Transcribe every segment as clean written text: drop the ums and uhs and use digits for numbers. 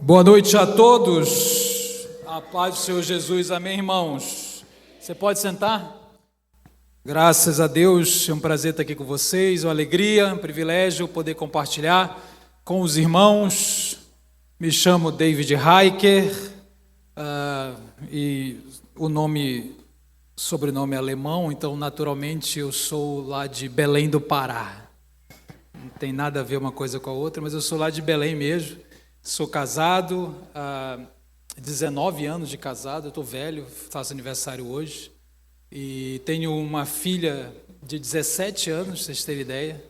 Boa noite a todos, a paz do Senhor Jesus, amém, irmãos? Você pode sentar? Graças a Deus, é um prazer estar aqui com vocês, uma alegria, um privilégio poder compartilhar com os irmãos. Me chamo David Heiker, e o sobrenome é alemão, então naturalmente eu sou lá de Belém do Pará. Não tem nada a ver uma coisa com a outra, mas eu sou lá de Belém mesmo. Sou casado, há 19 anos de casado, eu estou velho, faço aniversário hoje. E tenho uma filha de 17 anos, vocês terem ideia,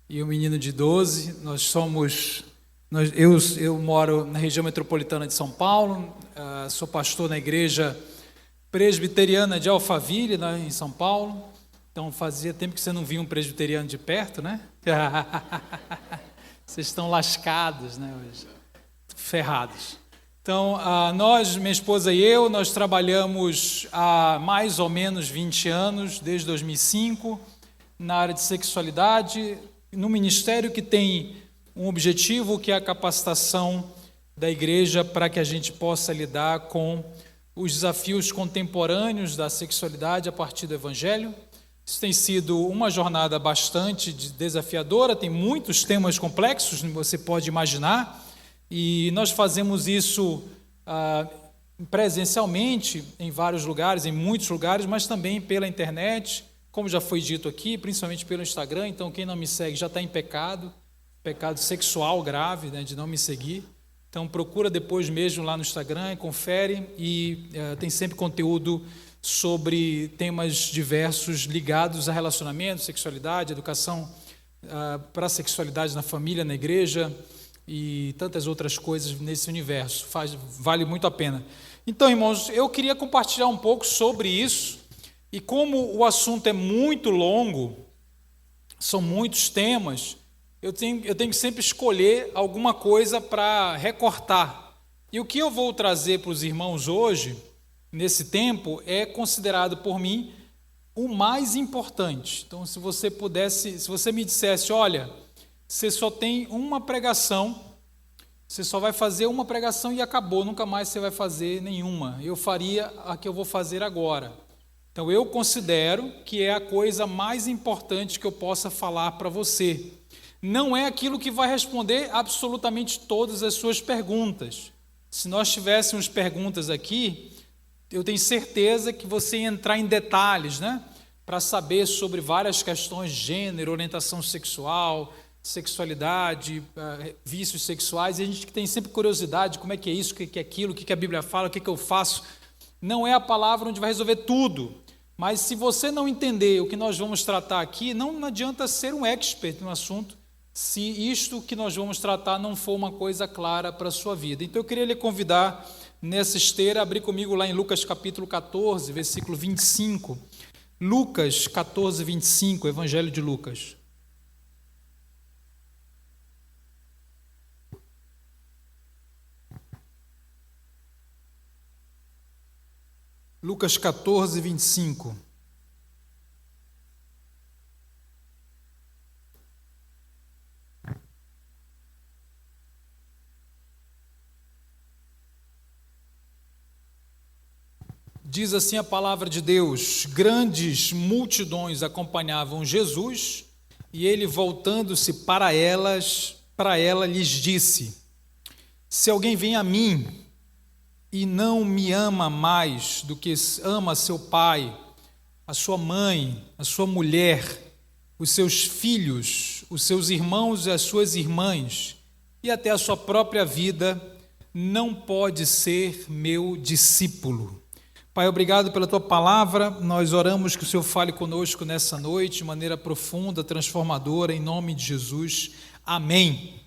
e um menino de 12. Eu moro na região metropolitana de São Paulo, sou pastor na igreja presbiteriana de Alphaville, né, em São Paulo. Então fazia tempo que você não via um presbiteriano de perto, né? Vocês estão lascados, né, hoje. Ferrados. Então, nós, minha esposa e eu, nós trabalhamos há mais ou menos 20 anos, desde 2005, na área de sexualidade, no ministério que tem um objetivo, que é a capacitação da igreja para que a gente possa lidar com os desafios contemporâneos da sexualidade a partir do Evangelho. Isso tem sido uma jornada bastante desafiadora, tem muitos temas complexos, você pode imaginar. E nós fazemos isso presencialmente em vários lugares, em muitos lugares, mas também pela internet, como já foi dito aqui, principalmente pelo Instagram. Então, quem não me segue já está em pecado sexual grave, né, de não me seguir. Então, procura depois mesmo lá no Instagram, confere, e tem sempre conteúdo sobre temas diversos ligados a relacionamento, sexualidade, educação para a sexualidade na família, na igreja, e tantas outras coisas nesse universo. Vale muito a pena. Então, irmãos, eu queria compartilhar um pouco sobre isso, e como o assunto é muito longo, são muitos temas, eu tenho que sempre escolher alguma coisa para recortar. E o que eu vou trazer para os irmãos hoje, nesse tempo, é considerado por mim o mais importante. Então, se você me dissesse, olha, você só tem uma pregação, você só vai fazer uma pregação e acabou, nunca mais você vai fazer nenhuma. Eu faria a que eu vou fazer agora. Então, eu considero que é a coisa mais importante que eu possa falar para você. Não é aquilo que vai responder absolutamente todas as suas perguntas. Se nós tivéssemos perguntas aqui, eu tenho certeza que você ia entrar em detalhes, né? Para saber sobre várias questões de gênero, orientação sexual, sexualidade, vícios sexuais, e a gente tem sempre curiosidade, como é que é isso, o que é aquilo, o que a Bíblia fala, o que eu faço. Não é a palavra onde vai resolver tudo, mas se você não entender o que nós vamos tratar aqui, não adianta ser um expert no assunto, se isto que nós vamos tratar não for uma coisa clara para a sua vida. Então eu queria lhe convidar nessa esteira a abrir comigo lá em Lucas capítulo 14, versículo 25. Lucas 14, 25, Evangelho de Lucas. Lucas 14, 25. Diz assim a palavra de Deus: grandes multidões acompanhavam Jesus, e ele, voltando-se para ela lhes disse: se alguém vem a mim e não me ama mais do que ama seu pai, a sua mãe, a sua mulher, os seus filhos, os seus irmãos e as suas irmãs, e até a sua própria vida, não pode ser meu discípulo. Pai, obrigado pela tua palavra. Nós oramos que o Senhor fale conosco nessa noite de maneira profunda, transformadora, em nome de Jesus. Amém.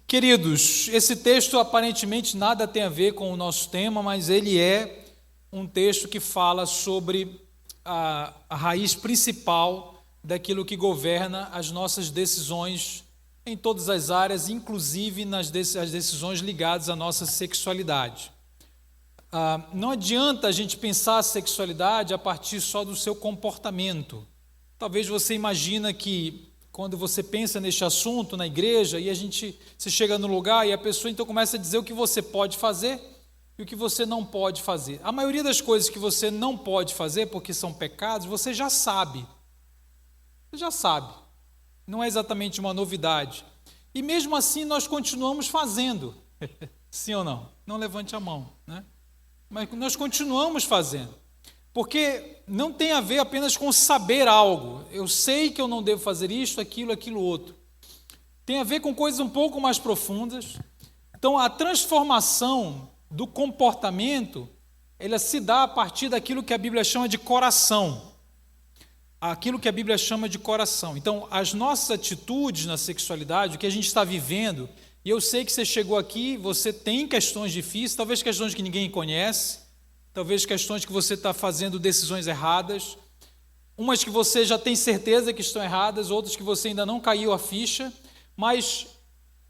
Queridos, esse texto aparentemente nada tem a ver com o nosso tema, mas ele é um texto que fala sobre a raiz principal daquilo que governa as nossas decisões em todas as áreas, inclusive as decisões ligadas à nossa sexualidade. Não adianta a gente pensar a sexualidade a partir só do seu comportamento. Talvez você imagina que quando você pensa neste assunto na igreja e você chega no lugar e a pessoa então começa a dizer o que você pode fazer e o que você não pode fazer. A maioria das coisas que você não pode fazer porque são pecados, você já sabe. Você já sabe. Não é exatamente uma novidade. E mesmo assim nós continuamos fazendo. Sim ou não? Não levante a mão, né? Mas nós continuamos fazendo. Porque não tem a ver apenas com saber algo. Eu sei que eu não devo fazer isto, aquilo outro. Tem a ver com coisas um pouco mais profundas. Então, a transformação do comportamento, ela se dá a partir daquilo que a Bíblia chama de coração. Aquilo que a Bíblia chama de coração. Então, as nossas atitudes na sexualidade, o que a gente está vivendo, e eu sei que você chegou aqui, você tem questões difíceis, talvez questões que ninguém conhece, talvez questões que você está fazendo decisões erradas, umas que você já tem certeza que estão erradas, outras que você ainda não caiu a ficha, mas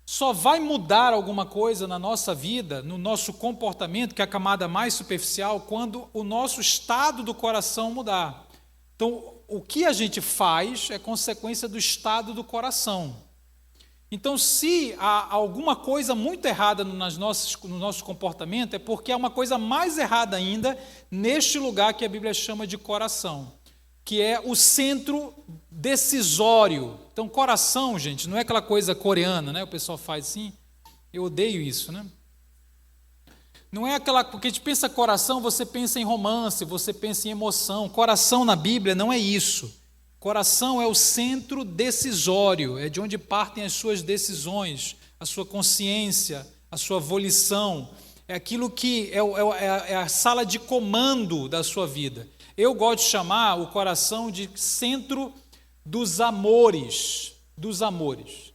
só vai mudar alguma coisa na nossa vida, no nosso comportamento, que é a camada mais superficial, quando o nosso estado do coração mudar. Então, o que a gente faz é consequência do estado do coração. Então, se há alguma coisa muito errada no nosso comportamento, é porque há uma coisa mais errada ainda neste lugar que a Bíblia chama de coração, que é o centro decisório. Então, coração, gente, não é aquela coisa coreana, né? O pessoal faz assim, eu odeio isso, né? Não é aquela, porque a gente pensa coração, você pensa em romance, você pensa em emoção. Coração na Bíblia não é isso. Coração é o centro decisório, é de onde partem as suas decisões, a sua consciência, a sua volição. É aquilo que é a sala de comando da sua vida. Eu gosto de chamar o coração de centro dos amores, dos amores.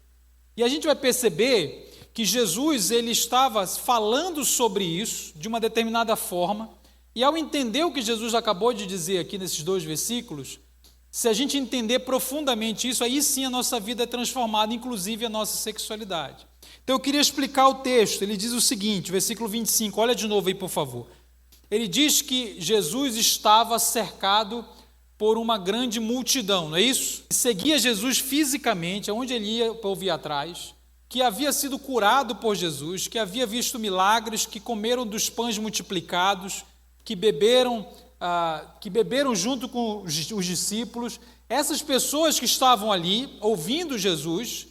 E a gente vai perceber que Jesus ele estava falando sobre isso de uma determinada forma, e ao entender o que Jesus acabou de dizer aqui nesses 2 versículos, se a gente entender profundamente isso, aí sim a nossa vida é transformada, inclusive a nossa sexualidade. Então eu queria explicar o texto. Ele diz o seguinte, versículo 25, olha de novo aí, por favor. Ele diz que Jesus estava cercado por uma grande multidão, não é isso? Seguia Jesus fisicamente, aonde ele ia, o povo ia atrás, que havia sido curado por Jesus, que havia visto milagres, que comeram dos pães multiplicados, que beberam junto com os discípulos. Essas pessoas que estavam ali, ouvindo Jesus,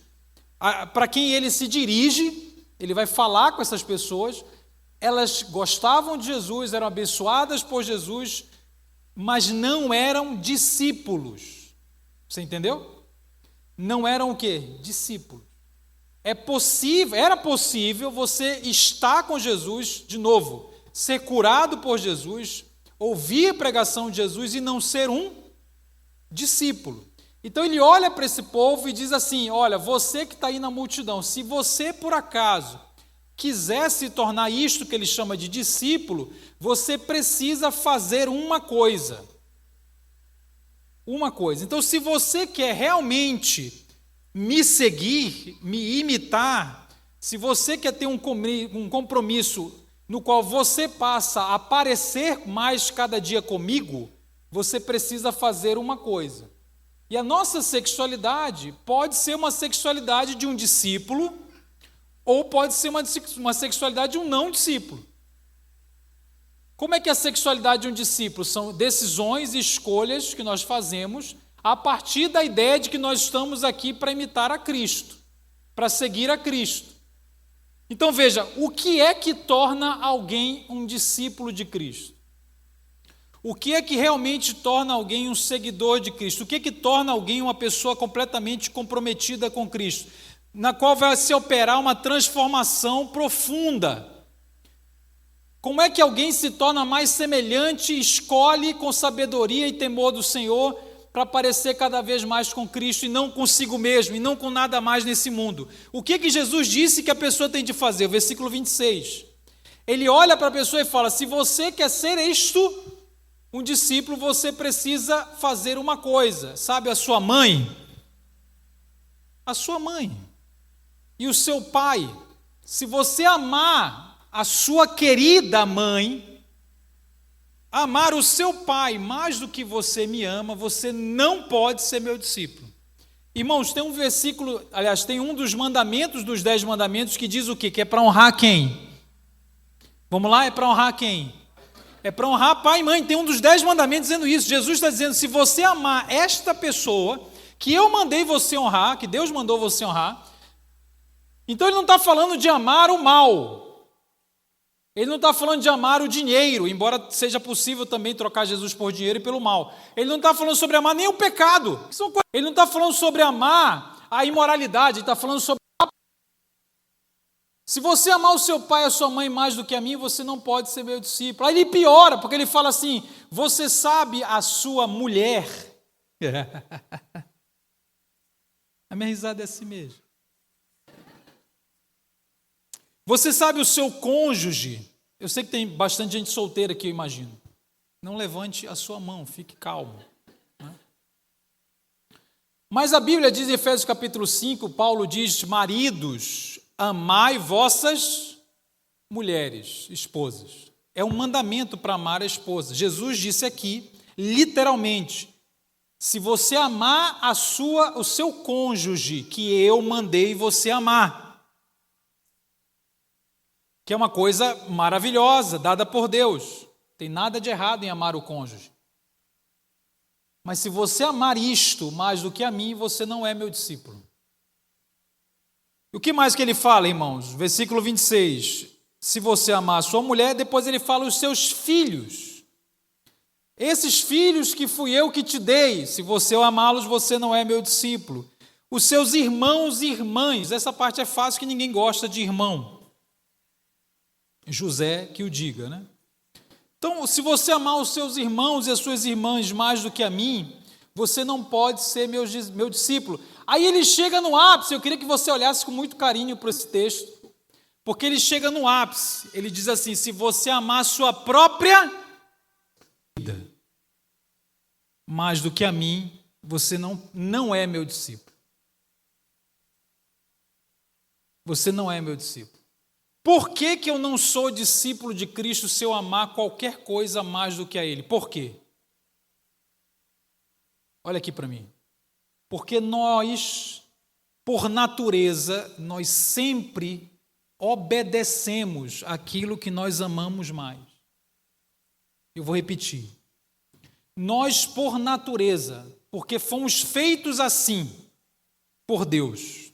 para quem ele se dirige, ele vai falar com essas pessoas, elas gostavam de Jesus, eram abençoadas por Jesus, mas não eram discípulos. Você entendeu? Não eram o quê? Discípulos. Era possível você estar com Jesus, de novo, ser curado por Jesus, ouvir a pregação de Jesus e não ser um discípulo. Então ele olha para esse povo e diz assim, olha, você que está aí na multidão, se você por acaso quiser se tornar isto que ele chama de discípulo, você precisa fazer uma coisa. Uma coisa. Então se você quer realmente me seguir, me imitar, se você quer ter um compromisso no qual você passa a parecer mais cada dia comigo, você precisa fazer uma coisa. E a nossa sexualidade pode ser uma sexualidade de um discípulo ou pode ser uma sexualidade de um não discípulo. Como é que é a sexualidade de um discípulo? São decisões e escolhas que nós fazemos a partir da ideia de que nós estamos aqui para imitar a Cristo, para seguir a Cristo. Então veja, o que é que torna alguém um discípulo de Cristo? O que é que realmente torna alguém um seguidor de Cristo? O que é que torna alguém uma pessoa completamente comprometida com Cristo? Na qual vai se operar uma transformação profunda. Como é que alguém se torna mais semelhante, escolhe com sabedoria e temor do Senhor para parecer cada vez mais com Cristo e não consigo mesmo, e não com nada mais nesse mundo? O que Jesus disse que a pessoa tem de fazer? O versículo 26. Ele olha para a pessoa e fala, se você quer ser um discípulo, você precisa fazer uma coisa. Sabe a sua mãe? A sua mãe. E o seu pai. Se você amar a sua querida mãe, amar o seu pai mais do que você me ama, você não pode ser meu discípulo. Irmãos, tem um versículo, aliás, tem um dos mandamentos dos 10 mandamentos que diz o quê? Que é para honrar quem? Vamos lá, é para honrar quem? É para honrar pai e mãe. Tem um dos 10 mandamentos dizendo isso. Jesus está dizendo, se você amar esta pessoa, que eu mandei você honrar, que Deus mandou você honrar, então ele não está falando de amar o mal. Ele não está falando de amar o dinheiro, embora seja possível também trocar Jesus por dinheiro e pelo mal. Ele não está falando sobre amar nem o pecado. Ele não está falando sobre amar a imoralidade, ele está falando sobre... Se você amar o seu pai e a sua mãe mais do que a mim, você não pode ser meu discípulo. Aí ele piora, porque ele fala assim, você sabe a sua mulher. A minha risada é assim mesmo. Você sabe o seu cônjuge? Eu sei que tem bastante gente solteira aqui, eu imagino. Não levante a sua mão, fique calmo. Né? Mas a Bíblia diz em Efésios capítulo 5, Paulo diz, maridos, amai vossas mulheres, esposas. É um mandamento para amar a esposa. Jesus disse aqui, literalmente, se você amar o seu cônjuge, que eu mandei você amar, que é uma coisa maravilhosa, dada por Deus. Não tem nada de errado em amar o cônjuge. Mas se você amar isto mais do que a mim, você não é meu discípulo. E o que mais que ele fala, irmãos? Versículo 26. Se você amar a sua mulher, depois ele fala os seus filhos. Esses filhos que fui eu que te dei, se você amá-los, você não é meu discípulo. Os seus irmãos e irmãs, essa parte é fácil que ninguém gosta de irmão. José que o diga, né? Então, se você amar os seus irmãos e as suas irmãs mais do que a mim, você não pode ser meu discípulo. Aí ele chega no ápice, eu queria que você olhasse com muito carinho para esse texto, porque ele chega no ápice, ele diz assim, se você amar a sua própria vida mais do que a mim, você não é meu discípulo. Você não é meu discípulo. Por que eu não sou discípulo de Cristo se eu amar qualquer coisa mais do que a Ele? Por quê? Olha aqui para mim. Porque nós, por natureza, nós sempre obedecemos aquilo que nós amamos mais. Eu vou repetir. Nós, por natureza, porque fomos feitos assim por Deus,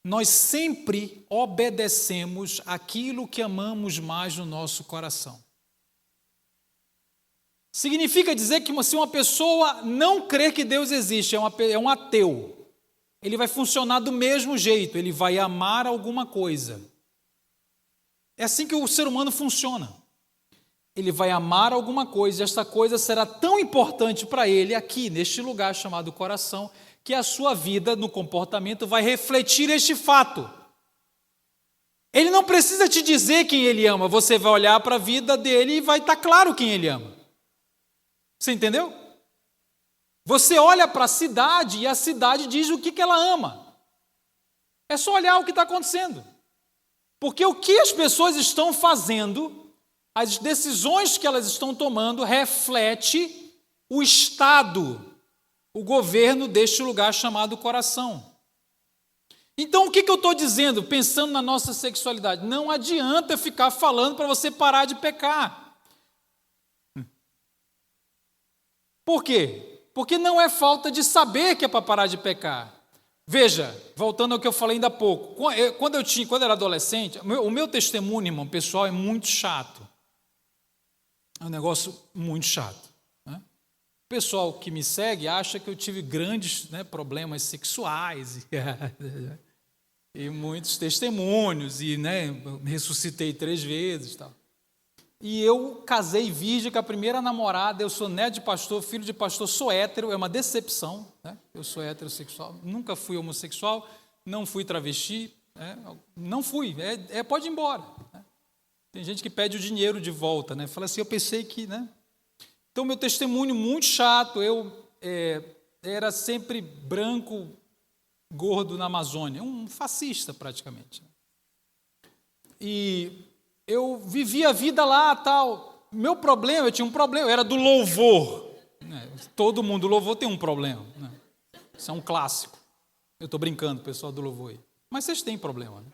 nós sempre obedecemos aquilo que amamos mais no nosso coração. Significa dizer que se uma pessoa não crer que Deus existe, é um ateu, ele vai funcionar do mesmo jeito, ele vai amar alguma coisa. É assim que o ser humano funciona. Ele vai amar alguma coisa, e esta coisa será tão importante para ele, aqui, neste lugar chamado coração, que a sua vida no comportamento vai refletir este fato. Ele não precisa te dizer quem ele ama, você vai olhar para a vida dele e vai estar claro quem ele ama. Você entendeu? Você olha para a cidade e a cidade diz o que ela ama. É só olhar o que está acontecendo. Porque o que as pessoas estão fazendo, as decisões que elas estão tomando, reflete o estado, o governo deste lugar chamado coração. Então, o que eu estou dizendo, pensando na nossa sexualidade? Não adianta ficar falando para você parar de pecar. Por quê? Porque não é falta de saber que é para parar de pecar. Veja, voltando ao que eu falei ainda há pouco, quando eu era adolescente, o meu testemunho, irmão, pessoal, é muito chato. É um negócio muito chato. O pessoal que me segue acha que eu tive grandes problemas sexuais e muitos testemunhos, e ressuscitei 3 vezes. Tal. E eu casei virgem com a primeira namorada, eu sou neto de pastor, filho de pastor, sou hétero, é uma decepção, eu sou heterossexual, nunca fui homossexual, não fui travesti, não fui, pode ir embora. Tem gente que pede o dinheiro de volta, fala assim, eu pensei que... Então, meu testemunho muito chato, eu era sempre branco, gordo na Amazônia, um fascista praticamente. E eu vivia a vida lá, tal. Eu tinha um problema, eu era do louvor. Todo mundo do louvor tem um problema. Isso é um clássico. Eu estou brincando, pessoal do louvor aí. Mas vocês têm problema, né?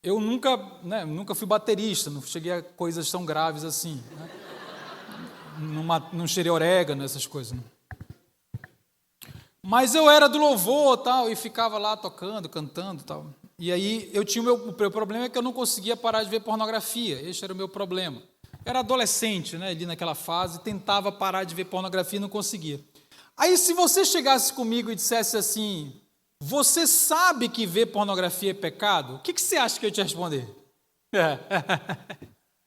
Eu nunca fui baterista, não cheguei a coisas tão graves assim, né? Não cheirei orégano, essas coisas, né? Mas eu era do louvor tal, e ficava lá tocando, cantando tal. E aí o meu problema é que eu não conseguia parar de ver pornografia. Esse era o meu problema. Eu era adolescente, né, ali naquela fase, tentava parar de ver pornografia e não conseguia. Aí se você chegasse comigo e dissesse assim, você sabe que ver pornografia é pecado? O que você acha que eu ia te responder?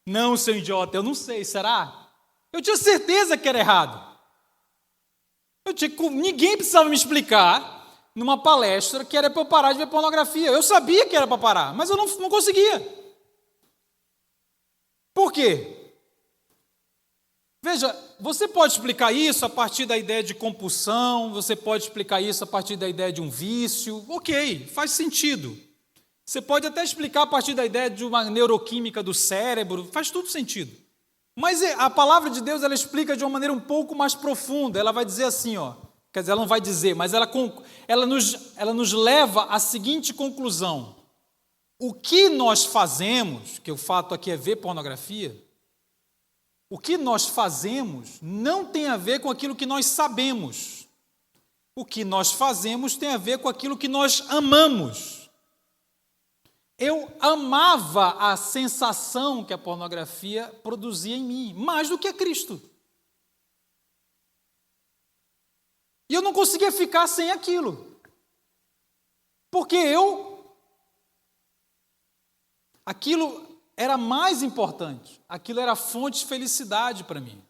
Não, seu idiota, eu não sei, será? Eu tinha certeza que era errado. Ninguém precisava me explicar numa palestra que era para eu parar de ver pornografia. Eu sabia que era para parar, mas eu não conseguia. Por quê? Veja, você pode explicar isso a partir da ideia de compulsão, você pode explicar isso a partir da ideia de um vício. Ok, faz sentido. Você pode até explicar a partir da ideia de uma neuroquímica do cérebro, faz tudo sentido. Mas a palavra de Deus, ela explica de uma maneira um pouco mais profunda. Ela vai dizer assim, ó, quer dizer, ela não vai dizer, mas ela nos leva à seguinte conclusão. O que nós fazemos, que o fato aqui é ver pornografia, o que nós fazemos não tem a ver com aquilo que nós sabemos. O que nós fazemos tem a ver com aquilo que nós amamos. Eu amava a sensação que a pornografia produzia em mim, mais do que a Cristo. E eu não conseguia ficar sem aquilo. Porque aquilo era mais importante. Aquilo era fonte de felicidade para mim.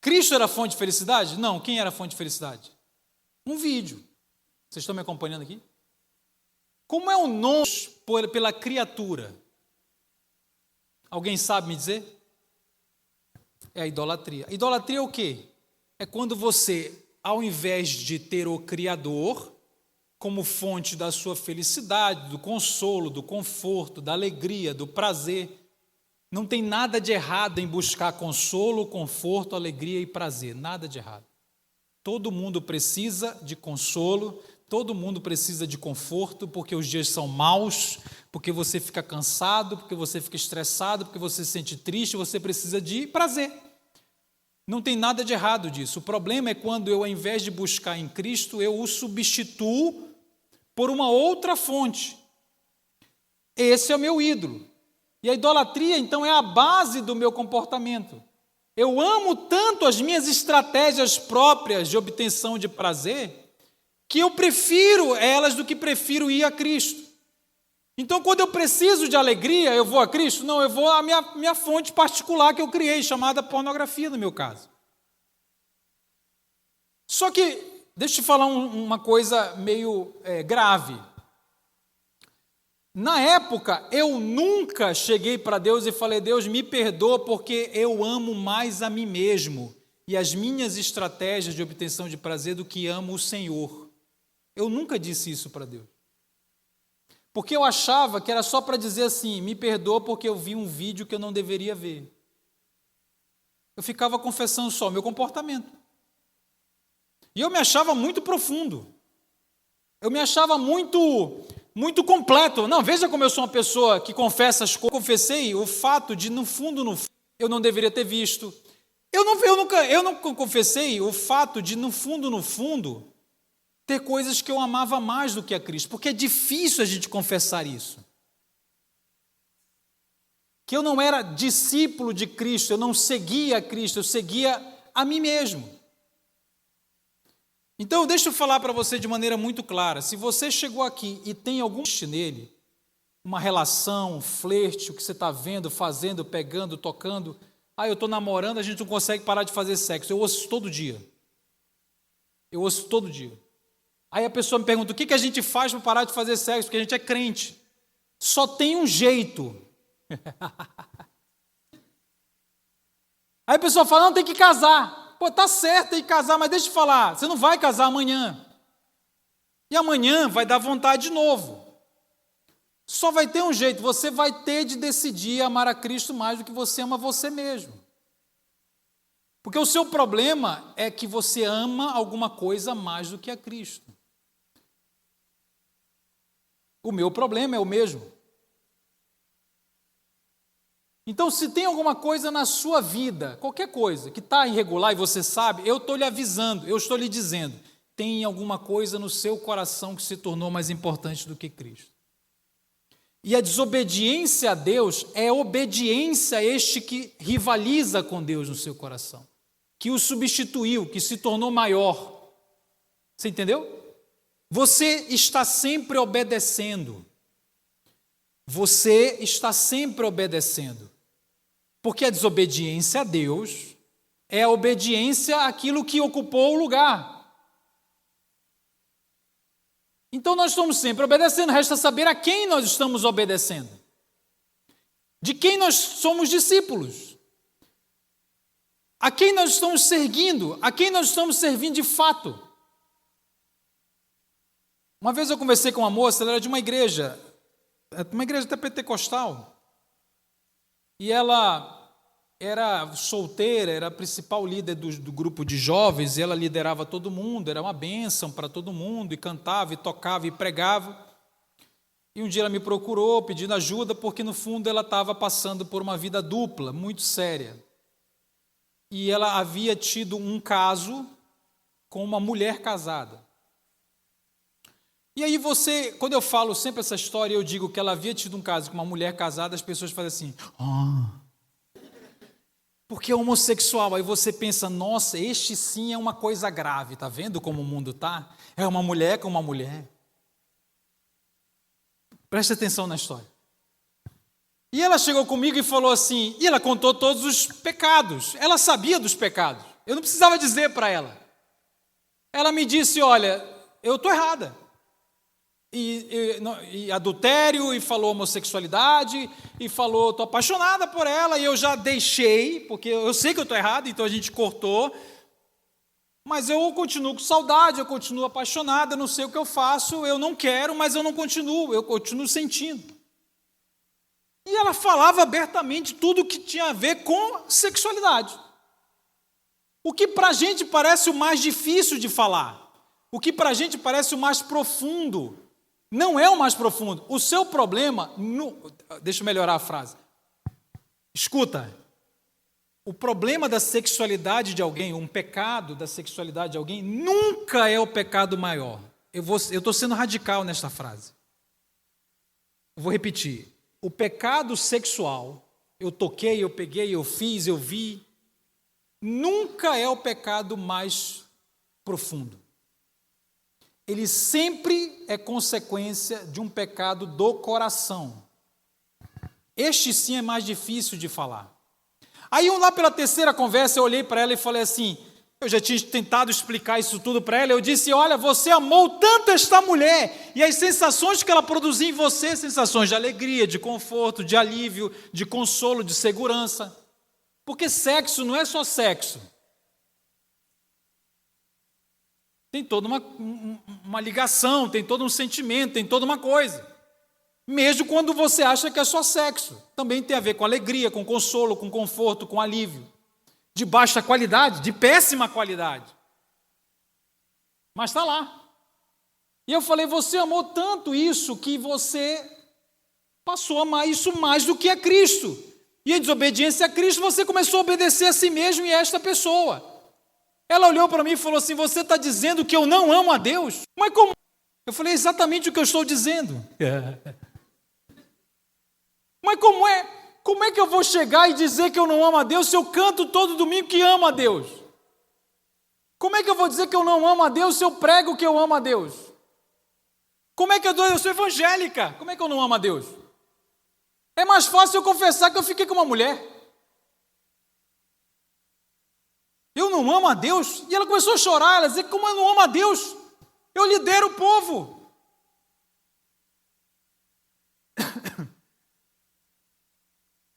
Cristo era fonte de felicidade? Não. Quem era fonte de felicidade? Um vídeo. Vocês estão me acompanhando aqui? Como é o nome pela criatura? Alguém sabe me dizer? É a idolatria. Idolatria é o quê? É quando você, ao invés de ter o Criador como fonte da sua felicidade, do consolo, do conforto, da alegria, do prazer, não tem nada de errado em buscar consolo, conforto, alegria e prazer. Nada de errado. Todo mundo precisa de consolo, todo mundo precisa de conforto, porque os dias são maus, porque você fica cansado, porque você fica estressado, porque você se sente triste, você precisa de prazer. Não tem nada de errado disso. O problema é quando eu, ao invés de buscar em Cristo, eu o substituo por uma outra fonte. Esse é o meu ídolo. E a idolatria, então, é a base do meu comportamento. Eu amo tanto as minhas estratégias próprias de obtenção de prazer, que eu prefiro elas do que prefiro ir a Cristo. Então, quando eu preciso de alegria, eu vou a Cristo? Não, eu vou à minha fonte particular que eu criei, chamada pornografia, no meu caso. Só que, deixa eu te falar uma coisa meio grave. Na época, eu nunca cheguei para Deus e falei, Deus, me perdoa porque eu amo mais a mim mesmo e as minhas estratégias de obtenção de prazer do que amo o Senhor. Eu nunca disse isso para Deus. Porque eu achava que era só para dizer assim, me perdoa porque eu vi um vídeo que eu não deveria ver. Eu ficava confessando só o meu comportamento. E eu me achava muito profundo. Eu me achava muito completo. Não, veja como eu sou uma pessoa que confessa as coisas. Eu confessei o fato de, no fundo, eu não deveria ter visto. Eu não confessei o fato de, no fundo, ter coisas que eu amava mais do que a Cristo, porque é difícil a gente confessar isso. Que eu não era discípulo de Cristo, eu não seguia a Cristo, eu seguia a mim mesmo. Então, deixa eu falar para você de maneira muito clara, se você chegou aqui e tem algum nele, uma relação, um flerte, o que você está vendo, fazendo, pegando, tocando, eu estou namorando, a gente não consegue parar de fazer sexo, eu ouço todo dia. Aí a pessoa me pergunta, o que a gente faz para parar de fazer sexo? Porque a gente é crente. Só tem um jeito. Aí a pessoa fala, não, tem que casar. Pô, tá certo, tem que casar, mas deixa eu te falar, você não vai casar amanhã. E amanhã vai dar vontade de novo. Só vai ter um jeito, você vai ter de decidir amar a Cristo mais do que você ama você mesmo. Porque o seu problema é que você ama alguma coisa mais do que a Cristo. O meu problema é o mesmo. Então, se tem alguma coisa na sua vida, qualquer coisa, que está irregular e você sabe, eu estou lhe avisando, eu estou lhe dizendo, tem alguma coisa no seu coração que se tornou mais importante do que Cristo. E a desobediência a Deus é obediência a este que rivaliza com Deus no seu coração, que o substituiu, que se tornou maior. Você entendeu? Você está sempre obedecendo. Você está sempre obedecendo. Porque a desobediência a Deus é a obediência àquilo que ocupou o lugar. Então nós estamos sempre obedecendo, resta saber a quem nós estamos obedecendo. De quem nós somos discípulos. A quem nós estamos seguindo, a quem nós estamos servindo de fato. Uma vez eu conversei com uma moça, ela era de uma igreja até pentecostal, e ela era solteira, era a principal líder do grupo de jovens, e ela liderava todo mundo, era uma bênção para todo mundo, e cantava, e tocava, e pregava. E um dia ela me procurou pedindo ajuda, porque no fundo ela estava passando por uma vida dupla, muito séria. E ela havia tido um caso com uma mulher casada. E aí quando eu falo sempre essa história, eu digo que ela havia tido um caso com uma mulher casada, as pessoas fazem assim, porque é homossexual. Aí você pensa, nossa, este sim é uma coisa grave, tá vendo como o mundo tá? É uma mulher com uma mulher. Preste atenção na história. E ela chegou comigo e falou assim, e ela contou todos os pecados, ela sabia dos pecados, eu não precisava dizer para ela. Ela me disse, olha, eu estou errada. E adultério, e falou homossexualidade, e falou, estou apaixonada por ela, e eu já deixei, porque eu sei que eu estou errado, então a gente cortou, mas eu continuo com saudade, eu continuo apaixonada, eu não sei o que eu faço, eu não quero, mas eu continuo sentindo. E ela falava abertamente tudo o que tinha a ver com sexualidade. O que para a gente parece o mais difícil de falar, o que para a gente parece o mais profundo, não é o mais profundo. O seu problema, deixa eu melhorar a frase. Escuta, o problema da sexualidade de alguém, um pecado da sexualidade de alguém, nunca é o pecado maior. Eu estou sendo radical nesta frase. Eu vou repetir. O pecado sexual, eu toquei, eu peguei, eu fiz, eu vi, nunca é o pecado mais profundo. Ele sempre é consequência de um pecado do coração. Este sim é mais difícil de falar. Aí lá pela terceira conversa eu olhei para ela e falei assim, eu já tinha tentado explicar isso tudo para ela, eu disse, olha, você amou tanto esta mulher, e as sensações que ela produzia em você, sensações de alegria, de conforto, de alívio, de consolo, de segurança. Porque sexo não é só sexo. Tem toda uma ligação, tem todo um sentimento, tem toda uma coisa. Mesmo quando você acha que é só sexo. Também tem a ver com alegria, com consolo, com conforto, com alívio. De baixa qualidade, de péssima qualidade. Mas está lá. E eu falei, você amou tanto isso que você passou a amar isso mais do que a Cristo. E em desobediência a Cristo, você começou a obedecer a si mesmo e a esta pessoa. Ela olhou para mim e falou assim, você está dizendo que eu não amo a Deus? Mas como? Eu falei, exatamente o que eu estou dizendo. Mas como é? Como é que eu vou chegar e dizer que eu não amo a Deus se eu canto todo domingo que amo a Deus? Como é que eu vou dizer que eu não amo a Deus se eu prego que eu amo a Deus? Como é que eu sou evangélica? Como é que eu não amo a Deus? É mais fácil eu confessar que eu fiquei com uma mulher. Eu não amo a Deus? E ela começou a chorar, ela dizia, como eu não amo a Deus? Eu lidero o povo.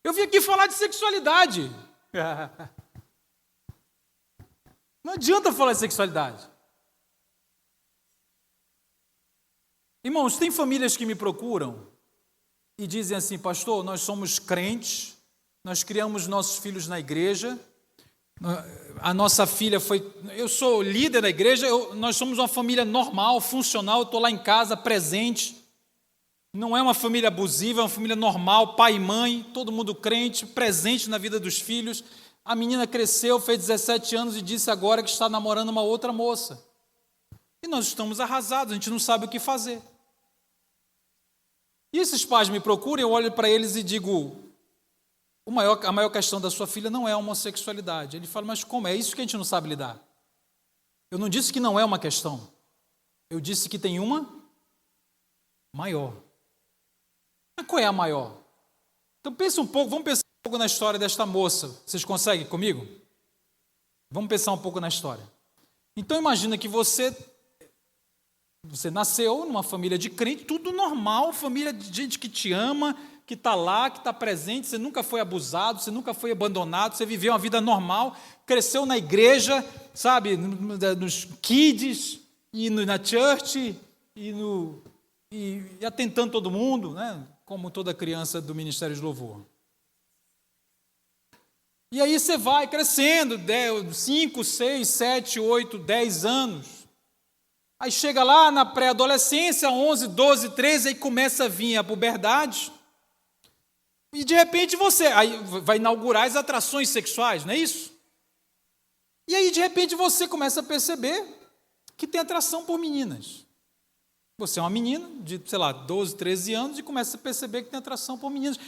Eu vim aqui falar de sexualidade. Não adianta falar de sexualidade. Irmãos, tem famílias que me procuram e dizem assim, pastor, nós somos crentes, nós criamos nossos filhos na igreja, A nossa filha foi... Eu sou líder da igreja, nós somos uma família normal, funcional, eu estou lá em casa, presente. Não é uma família abusiva, é uma família normal, pai e mãe, todo mundo crente, presente na vida dos filhos. A menina cresceu, fez 17 anos e disse agora que está namorando uma outra moça. E nós estamos arrasados, a gente não sabe o que fazer. E esses pais me procuram, eu olho para eles e digo... A maior questão da sua filha não é a homossexualidade. Ele fala, mas como? É isso que a gente não sabe lidar. Eu não disse que não é uma questão. Eu disse que tem uma maior. Mas qual é a maior? Então pensa um pouco, vamos pensar um pouco na história desta moça. Vocês conseguem comigo? Vamos pensar um pouco na história. Então imagina que você nasceu numa família de crente, tudo normal, família de gente que te ama, que está lá, que está presente, você nunca foi abusado, você nunca foi abandonado, você viveu uma vida normal, cresceu na igreja, sabe, nos kids, e na church, e atentando todo mundo, né, como toda criança do Ministério de Louvor. E aí você vai crescendo, 5, 6, 7, 8, 10 anos, aí chega lá na pré-adolescência, 11, 12, 13, aí começa a vir a puberdade, e de repente aí vai inaugurar as atrações sexuais, não é isso? E aí de repente você começa a perceber que tem atração por meninas. Você é uma menina de, 12, 13 anos e começa a perceber que tem atração por meninas.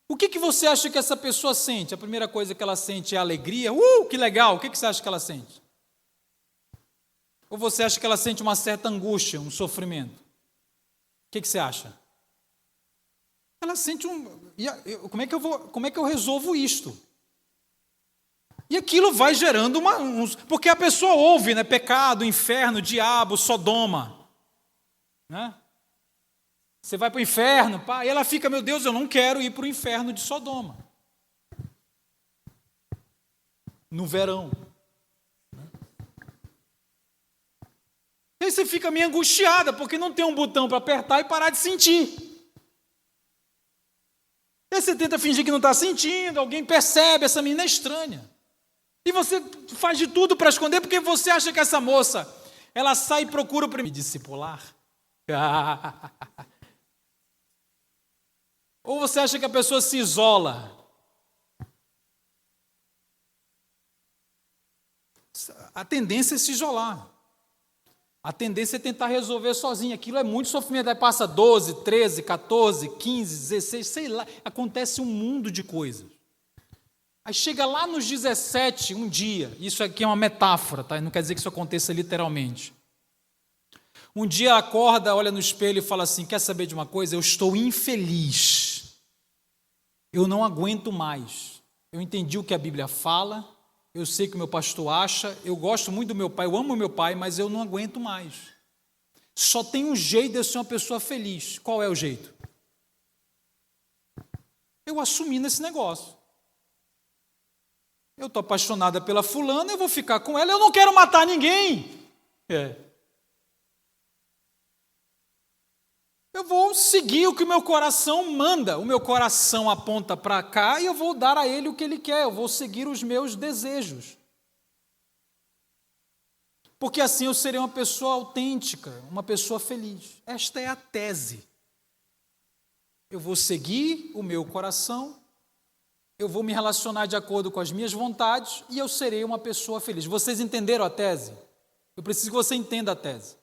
O que você acha que essa pessoa sente? A primeira coisa que ela sente é alegria. Que legal! O que você acha que ela sente? Ou você acha que ela sente uma certa angústia, um sofrimento? O que você acha? Ela sente como é que eu resolvo isto? E aquilo vai gerando porque a pessoa ouve, né? Pecado, inferno, diabo, Sodoma. Né? Você vai para o inferno, pá, e ela fica, meu Deus, eu não quero ir para o inferno de Sodoma. No verão. E aí você fica meio angustiada, porque não tem um botão para apertar e parar de sentir. E aí você tenta fingir que não está sentindo, alguém percebe, essa menina é estranha. E você faz de tudo para esconder, porque você acha que essa moça, ela sai e procura para me discipular. Ou você acha que a pessoa se isola? A tendência é se isolar. A tendência é tentar resolver sozinho. Aquilo é muito sofrimento. Aí passa 12, 13, 14, 15, 16, sei lá. Acontece um mundo de coisas. Aí chega lá nos 17, um dia. Isso aqui é uma metáfora, tá? Não quer dizer que isso aconteça literalmente. Um dia ela acorda, olha no espelho e fala assim, quer saber de uma coisa? Eu estou infeliz. Eu não aguento mais. Eu entendi o que a Bíblia fala. Eu sei o que o meu pastor acha, eu gosto muito do meu pai, eu amo o meu pai, mas eu não aguento mais. Só tem um jeito de eu ser uma pessoa feliz. Qual é o jeito? Eu assumi nesse negócio. Eu estou apaixonada pela fulana, eu vou ficar com ela, eu não quero matar ninguém. Eu vou seguir o que o meu coração manda. O meu coração aponta para cá e eu vou dar a ele o que ele quer. Eu vou seguir os meus desejos. Porque assim eu serei uma pessoa autêntica, uma pessoa feliz. Esta é a tese. Eu vou seguir o meu coração, eu vou me relacionar de acordo com as minhas vontades e eu serei uma pessoa feliz. Vocês entenderam a tese? Eu preciso que você entenda a tese.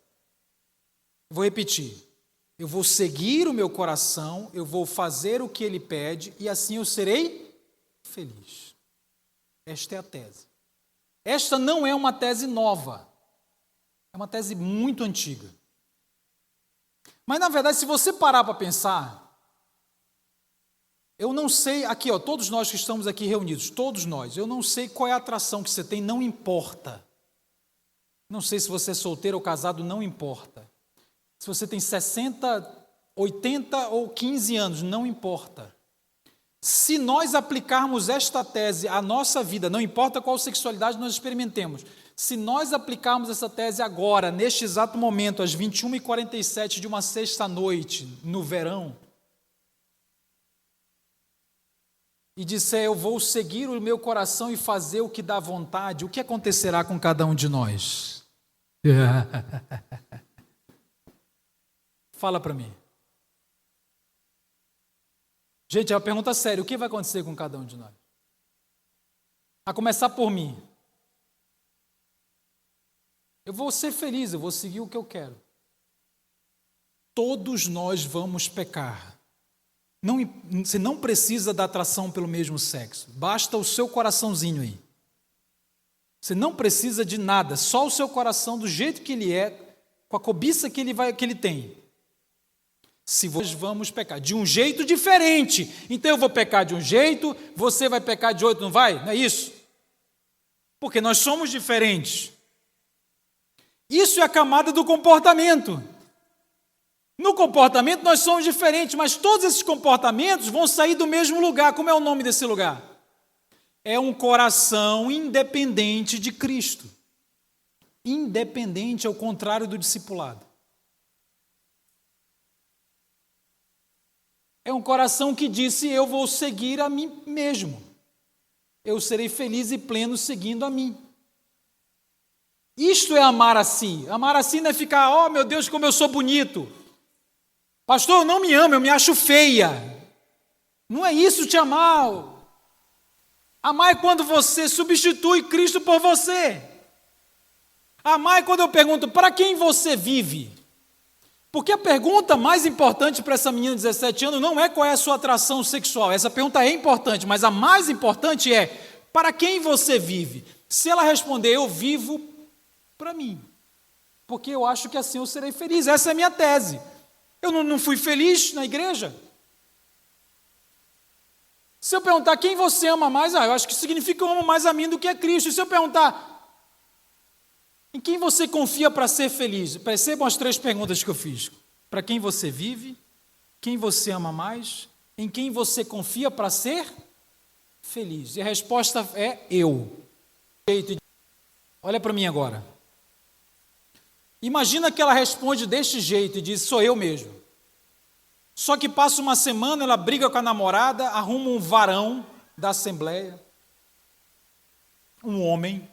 Vou repetir. Eu vou seguir o meu coração, eu vou fazer o que ele pede e assim eu serei feliz. Esta é a tese. Esta não é uma tese nova. É uma tese muito antiga. Mas, na verdade, se você parar para pensar, eu não sei, aqui, todos nós que estamos aqui reunidos, todos nós, eu não sei qual é a atração que você tem, não importa. Não sei se você é solteiro ou casado, não importa. Se você tem 60, 80 ou 15 anos, não importa. Se nós aplicarmos esta tese à nossa vida, não importa qual sexualidade nós experimentemos, se nós aplicarmos essa tese agora, neste exato momento, às 21h47 de uma sexta-noite, no verão, e disser, eu vou seguir o meu coração e fazer o que dá vontade, o que acontecerá com cada um de nós? Fala para mim. Gente, é uma pergunta séria, o que vai acontecer com cada um de nós? A começar por mim. Eu vou ser feliz, eu vou seguir o que eu quero. Todos nós vamos pecar. Você não precisa da atração pelo mesmo sexo. Basta o seu coraçãozinho aí. Você não precisa de nada, só o seu coração do jeito que ele é, com a cobiça que ele tem. Se nós vamos pecar de um jeito diferente, então eu vou pecar de um jeito, você vai pecar de outro, não vai? Não é isso? Porque nós somos diferentes. Isso é a camada do comportamento. No comportamento nós somos diferentes, mas todos esses comportamentos vão sair do mesmo lugar. Como é o nome desse lugar? É um coração independente de Cristo. Independente é o contrário do discipulado. É um coração que disse, eu vou seguir a mim mesmo. Eu serei feliz e pleno seguindo a mim. Isto é amar a si. Amar a si não é ficar, oh meu Deus, como eu sou bonito. Pastor, eu não me amo, eu me acho feia. Não é isso te amar. Amar é quando você substitui Cristo por você. Amar é quando eu pergunto, para quem você vive? Porque a pergunta mais importante para essa menina de 17 anos não é qual é a sua atração sexual. Essa pergunta é importante, mas a mais importante é, para quem você vive? Se ela responder, eu vivo para mim, porque eu acho que assim eu serei feliz. Essa é a minha tese. Eu não fui feliz na igreja. Se eu perguntar quem você ama mais, eu acho que significa que eu amo mais a mim do que a Cristo. E se eu perguntar em quem você confia para ser feliz? Percebam as 3 perguntas que eu fiz. Para quem você vive, quem você ama mais, em quem você confia para ser feliz. E a resposta é eu. Olha para mim agora. Imagina que ela responde deste jeito e diz, sou eu mesmo. Só que passa uma semana, ela briga com a namorada, arruma um varão da assembleia, um homem,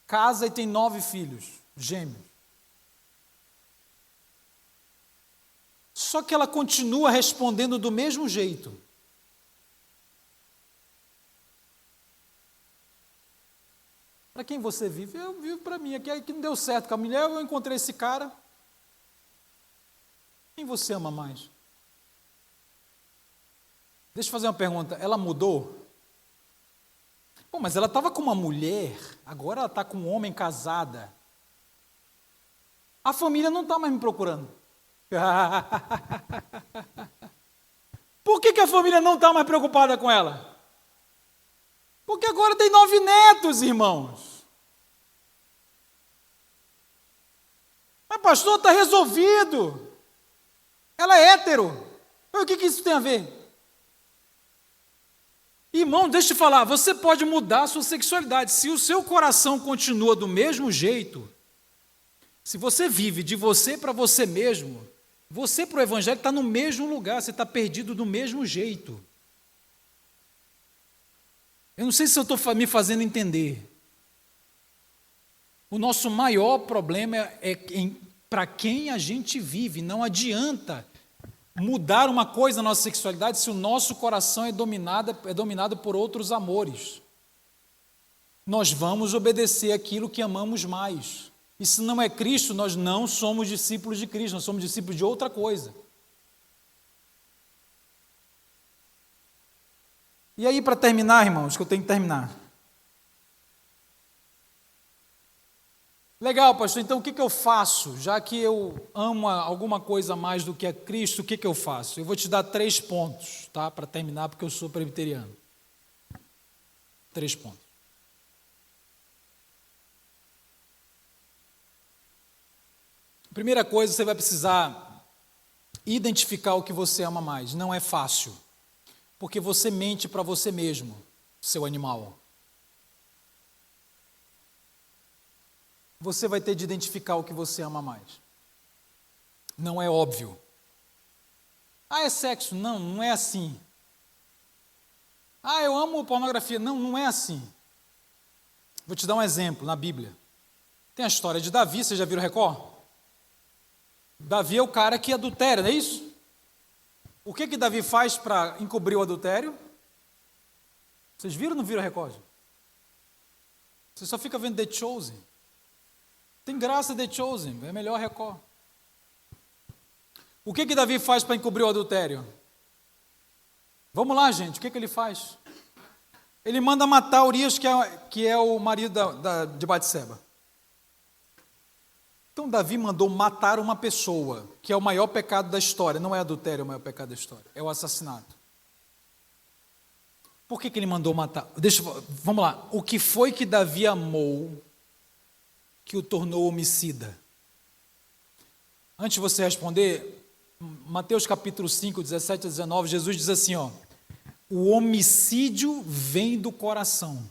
casa e tem 9 filhos, gêmeos. Só que ela continua respondendo do mesmo jeito. Para quem você vive? Eu vivo para mim. Aqui não deu certo com a mulher, eu encontrei esse cara. Quem você ama mais? Deixa eu fazer uma pergunta. Ela mudou? Pô, mas ela estava com uma mulher, agora ela está com um homem casada. A família não está mais me procurando. Por que a família não está mais preocupada com ela? Porque agora tem 9 netos, irmãos. Mas pastor, está resolvido. Ela é hétero. O que isso tem a ver? Irmão, deixa eu te falar, você pode mudar a sua sexualidade. Se o seu coração continua do mesmo jeito, se você vive de você para você mesmo, você para o evangelho está no mesmo lugar, você está perdido do mesmo jeito. Eu não sei se eu estou me fazendo entender. O nosso maior problema é para quem a gente vive. Não adianta mudar uma coisa na nossa sexualidade se o nosso coração é dominado por outros amores. Nós vamos obedecer aquilo que amamos mais. E se não é Cristo, nós não somos discípulos de Cristo, nós somos discípulos de outra coisa. E aí, para terminar, irmãos, que eu tenho que terminar. Legal, pastor, então o que eu faço? Já que eu amo alguma coisa mais do que a Cristo, o que eu faço? Eu vou te dar 3 pontos, tá? Para terminar, porque eu sou presbiteriano. 3 pontos. Primeira coisa, você vai precisar identificar o que você ama mais. Não é fácil. Porque você mente para você mesmo, seu animal. Você vai ter de identificar o que você ama mais. Não é óbvio. Ah, é sexo? Não, não é assim. Ah, eu amo pornografia. Não, não é assim. Vou te dar um exemplo na Bíblia. Tem a história de Davi, vocês já viram o Record? Davi é o cara que adultera, não é isso? O que Davi faz para encobrir o adultério? Vocês viram ou não viram o Record? Você só fica vendo The Chosen. Tem graça The Chosen, é melhor Record. O que Davi faz para encobrir o adultério? Vamos lá, gente, o que ele faz? Ele manda matar Urias, que é o marido de Batseba. Então Davi mandou matar uma pessoa, que é o maior pecado da história. Não é adultério o maior pecado da história, é o assassinato. Por que ele mandou matar? Vamos lá. O que foi que Davi amou que o tornou homicida? Antes de você responder, Mateus capítulo 5, 17 a 19, Jesus diz assim, ó: o homicídio vem do coração,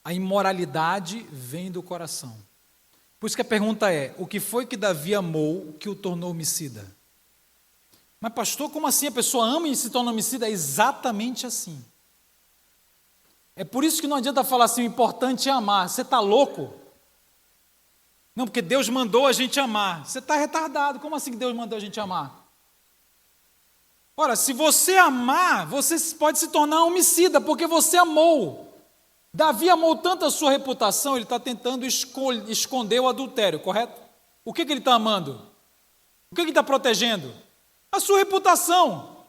a imoralidade vem do coração. Por isso que a pergunta é: o que foi que Davi amou que o tornou homicida? Mas pastor, como assim a pessoa ama e se torna homicida? É exatamente assim. É por isso que não adianta falar assim, o importante é amar. Você está louco? Não, porque Deus mandou a gente amar. Você está retardado. Como assim que Deus mandou a gente amar? Ora, se você amar, você pode se tornar homicida, porque você amou. Davi amou tanto a sua reputação, ele está tentando esconder o adultério, correto? O que ele está amando? O que ele está protegendo? A sua reputação.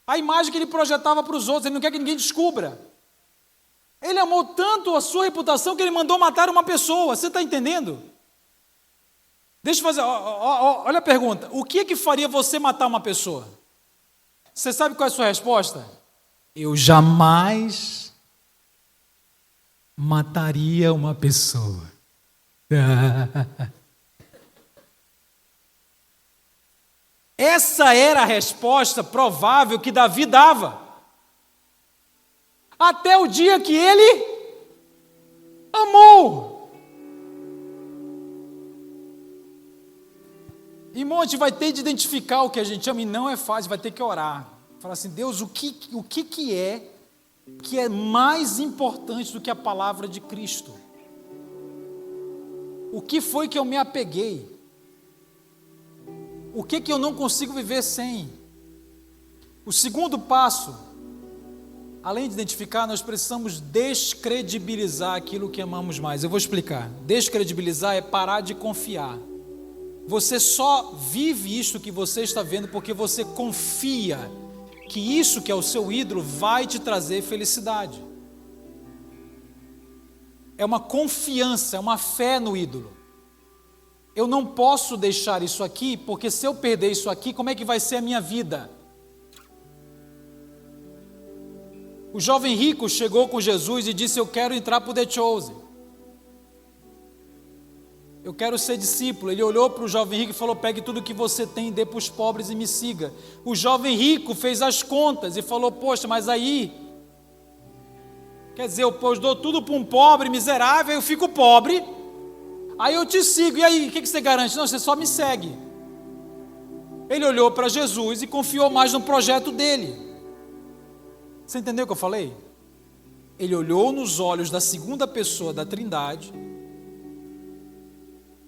A imagem que ele projetava para os outros, ele não quer que ninguém descubra. Ele amou tanto a sua reputação que ele mandou matar uma pessoa, você está entendendo? Deixa eu fazer, olha a pergunta: o que faria você matar uma pessoa? Você sabe qual é a sua resposta? Eu jamais mataria uma pessoa. Essa era a resposta provável que Davi dava, até o dia que ele amou. Irmão, a gente vai ter de identificar o que a gente ama, e não é fácil, vai ter que orar. Falar assim: Deus, o que é mais importante do que a palavra de Cristo? O que foi que eu me apeguei? O que eu não consigo viver sem? O segundo passo, além de identificar, nós precisamos descredibilizar aquilo que amamos mais. Eu vou explicar. Descredibilizar é parar de confiar. Você só vive isto que você está vendo porque você confia que isso que é o seu ídolo vai te trazer felicidade. É uma confiança, é uma fé no ídolo. Eu não posso deixar isso aqui, porque se eu perder isso aqui, como é que vai ser a minha vida? O jovem rico chegou com Jesus e disse: eu quero entrar para o The Chosen. Eu quero ser discípulo. Ele olhou para o jovem rico e falou: pegue tudo que você tem e dê para os pobres e me siga. O jovem rico fez as contas e falou: poxa, mas aí, quer dizer, eu dou tudo para um pobre miserável, eu fico pobre, aí eu te sigo, e aí, o que você garante? Não, você só me segue. Ele olhou para Jesus e confiou mais no projeto dele. Você entendeu o que eu falei? Ele olhou nos olhos da segunda pessoa da Trindade.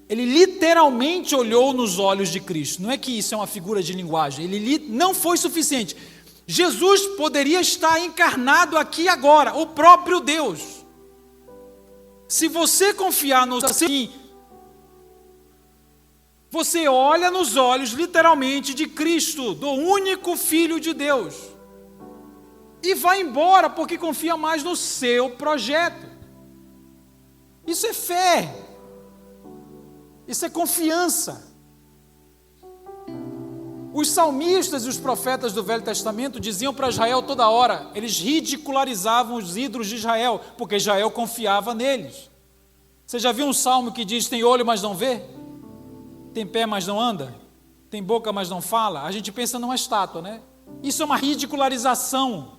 Ele literalmente olhou nos olhos de Cristo. Não é que isso é uma figura de linguagem. Não foi suficiente. Jesus poderia estar encarnado aqui agora, o próprio Deus. Se você confiar no assim, você olha nos olhos literalmente de Cristo, do único Filho de Deus, e vai embora porque confia mais no seu projeto. Isso é fé. Isso é confiança. Os salmistas e os profetas do Velho Testamento diziam para Israel toda hora, eles ridicularizavam os ídolos de Israel, porque Israel confiava neles. Você já viu um salmo que diz: tem olho, mas não vê? Tem pé, mas não anda? Tem boca, mas não fala? A gente pensa numa estátua, né? Isso é uma ridicularização.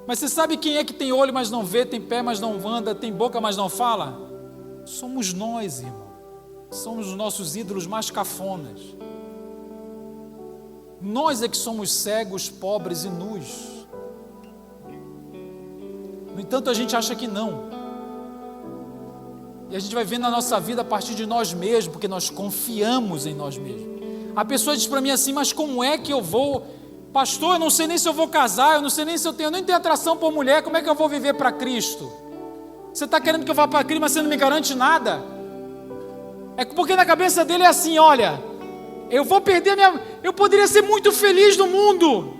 Mas você sabe quem é que tem olho, mas não vê, tem pé, mas não anda, tem boca, mas não fala? Somos nós, irmão. Somos os nossos ídolos mais cafonas. Nós é que somos cegos, pobres e nus. entanto a gente acha que não. E a gente vai vendo a nossa vida a partir de nós mesmos, porque nós confiamos em nós mesmos. A pessoa diz para mim assim: mas como é que eu vou, pastor, eu não sei nem se eu vou casar, eu não sei nem se eu nem tenho atração por mulher, como é que eu vou viver para Cristo? Você está querendo que eu vá para Cristo, mas você não me garante nada? É porque na cabeça dele é assim: olha, eu vou perder eu poderia ser muito feliz no mundo.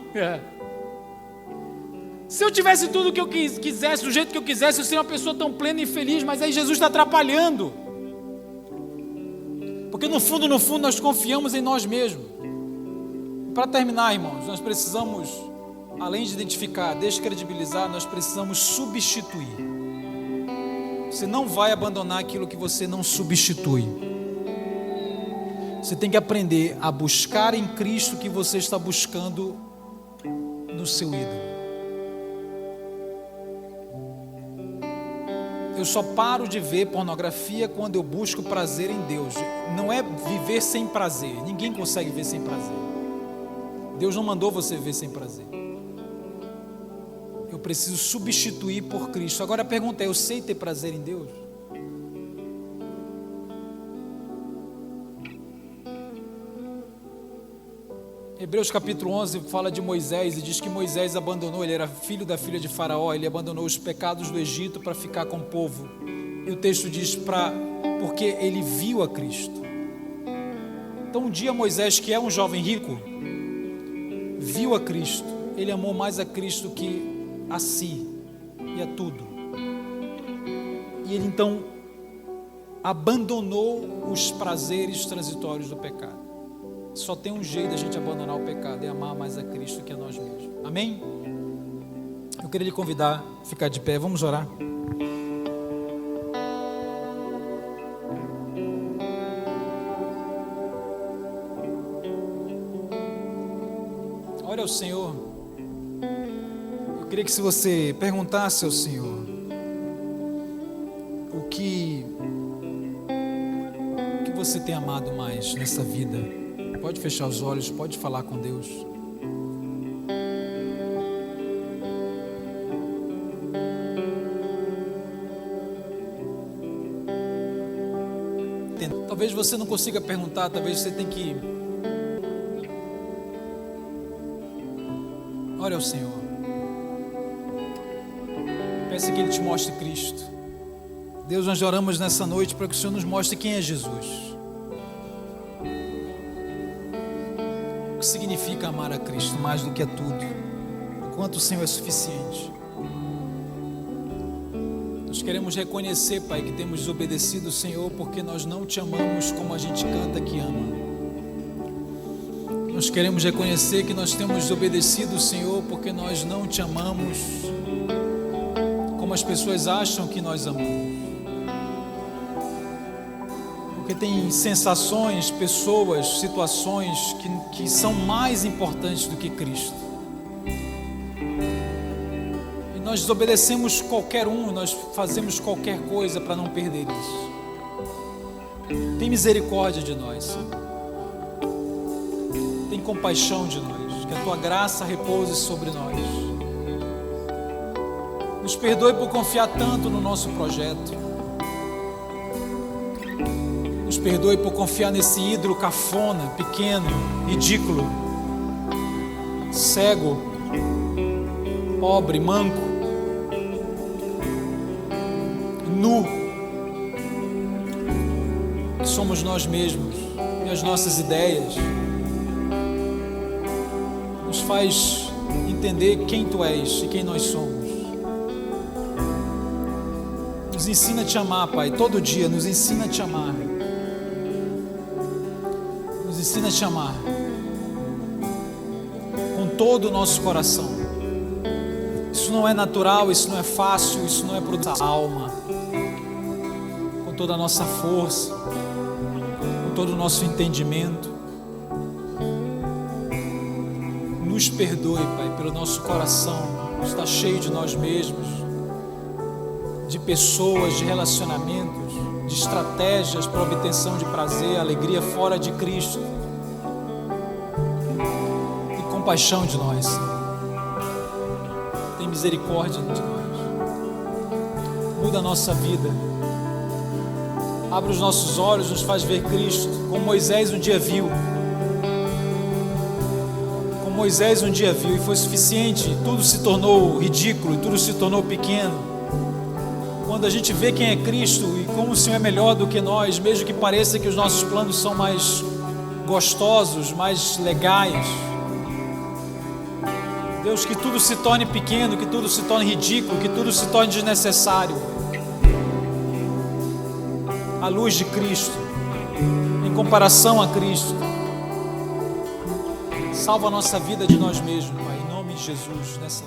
Se eu tivesse tudo o que eu quisesse, do jeito que eu quisesse, eu seria uma pessoa tão plena e feliz, mas aí Jesus está atrapalhando. Porque no fundo, nós confiamos em nós mesmos. Para terminar, irmãos, nós precisamos, além de identificar, descredibilizar, nós precisamos substituir. Você não vai abandonar aquilo que você não substitui. Você tem que aprender a buscar em Cristo o que você está buscando no seu ídolo. Eu só paro de ver pornografia quando eu busco prazer em Deus. Não é viver sem prazer. Ninguém consegue ver sem prazer. Deus não mandou você viver sem prazer. Eu preciso substituir por Cristo. Agora a pergunta é: eu sei ter prazer em Deus? Hebreus capítulo 11 fala de Moisés e diz que Moisés abandonou, ele era filho da filha de Faraó, ele abandonou os pecados do Egito para ficar com o povo. E o texto diz porque ele viu a Cristo. Então um dia Moisés, que é um jovem rico, viu a Cristo. Ele amou mais a Cristo que a si e a tudo. E ele então abandonou os prazeres transitórios do pecado. Só tem um jeito da gente abandonar o pecado: é amar mais a Cristo que a nós mesmos. Amém? Eu queria lhe convidar a ficar de pé, vamos orar. Ore ao Senhor. Eu queria que, se você perguntasse ao Senhor o que você tem amado mais nessa vida, pode fechar os olhos, pode falar com Deus. Talvez você não consiga perguntar, talvez você tenha que... Ore ao Senhor. Peça que Ele te mostre Cristo. Deus, nós oramos nessa noite para que o Senhor nos mostre quem é Jesus. O que significa amar a Cristo mais do que a tudo. O quanto o Senhor é suficiente. Nós queremos reconhecer, Pai, que temos desobedecido o Senhor porque nós não te amamos como a gente canta que ama. Nós queremos reconhecer que nós temos desobedecido o Senhor porque nós não te amamos como as pessoas acham que nós amamos. Porque tem sensações, pessoas, situações que são mais importantes do que Cristo. E nós desobedecemos qualquer um, nós fazemos qualquer coisa para não perder isso. Tem misericórdia de nós, Senhor. Tem compaixão de nós, que a Tua graça repouse sobre nós. Nos perdoe por confiar tanto no nosso projeto. Nos perdoe por confiar nesse ídolo cafona, pequeno, ridículo, cego, pobre, manco, nu, que somos nós mesmos e as nossas ideias. Nos faz entender quem Tu és e quem nós somos. Nos ensina a Te amar, Pai, todo dia, nos ensina a Te amar. Nos ensina a Te amar com todo o nosso coração. Isso não é natural, isso não é fácil, isso não é produto da alma. Com toda a nossa força, com todo o nosso entendimento. Nos perdoe, Pai, pelo nosso coração está cheio de nós mesmos, de pessoas, de relacionamentos, de estratégias para obtenção de prazer, alegria fora de Cristo. Tem compaixão de nós, Senhor. Tem misericórdia de nós. muda a nossa vida. Abre os nossos olhos, nos faz ver Cristo, como Moisés um dia viu. Como Moisés um dia viu, e foi suficiente, tudo se tornou ridículo, tudo se tornou pequeno. Quando a gente vê quem é Cristo e como o Senhor é melhor do que nós, mesmo que pareça que os nossos planos são mais gostosos, mais legais. Deus, que tudo se torne pequeno, que tudo se torne ridículo, que tudo se torne desnecessário. À luz de Cristo, em comparação a Cristo. Salva a nossa vida de nós mesmos, Pai, em nome de Jesus, nessa